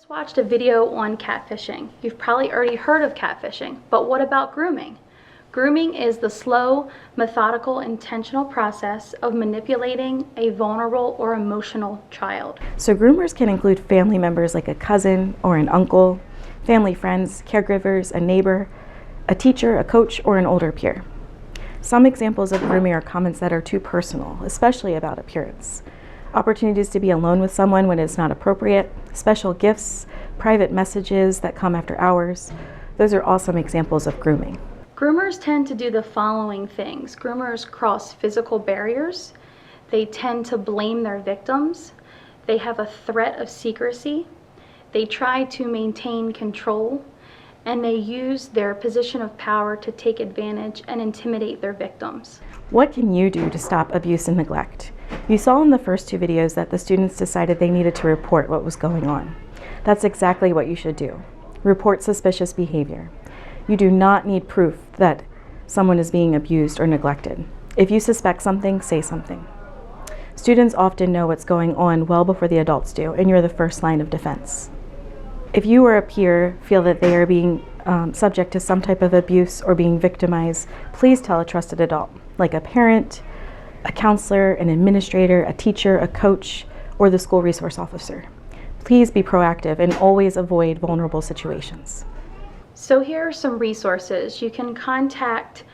Just watched a video on catfishing. You've probably already heard of catfishing, but what about grooming? Grooming is the slow, methodical, intentional process of manipulating a vulnerable or emotional child. So groomers can include family members like a cousin or an uncle, family friends, caregivers, a neighbor, a teacher, a coach, or an older peer. Some examples of grooming are comments that are too personal, especially about appearance. Opportunities to be alone with someone when it's not appropriate, special gifts, private messages that come after hours. Those are all some examples of grooming. Groomers tend to do the following things. Groomers cross physical barriers. They tend to blame their victims. They have a threat of secrecy. They try to maintain control, and they use their position of power to take advantage and intimidate their victims. What can you do to stop abuse and neglect? You saw in the first two videos that the students decided they needed to report what was going on. That's exactly what you should do. Report suspicious behavior. You do not need proof that someone is being abused or neglected. If you suspect something, say something. Students often know what's going on well before the adults do, and you're the first line of defense. If you or a peer feel that they are being subject to some type of abuse or being victimized, please tell a trusted adult, like a parent, a counselor, an administrator, a teacher, a coach, or the school resource officer. Please be proactive and always avoid vulnerable situations. So here are some resources. You can contact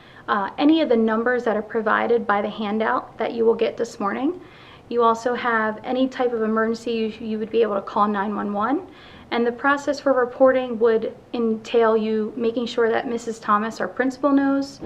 any of the numbers that are provided by the handout that you will get this morning. You also have any type of emergency you would be able to call 911. And the process for reporting would entail you making sure that Mrs. Thomas, our principal, knows,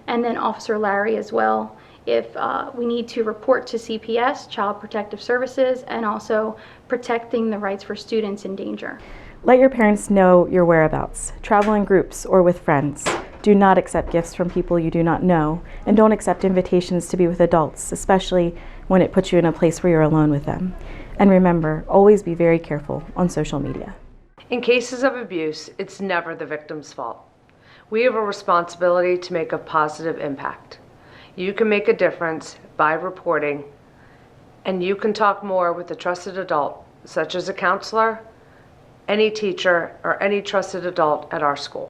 and then Officer Larry as well, if we need to report to CPS, Child Protective Services, and also protecting the rights for students in danger. Let your parents know your whereabouts. Travel in groups or with friends. Do not accept gifts from people you do not know, and don't accept invitations to be with adults, especially when it puts you in a place where you're alone with them. And remember, always be very careful on social media. In cases of abuse, it's never the victim's fault. We have a responsibility to make a positive impact. You can make a difference by reporting, and you can talk more with a trusted adult, such as a counselor, any teacher, or any trusted adult at our school.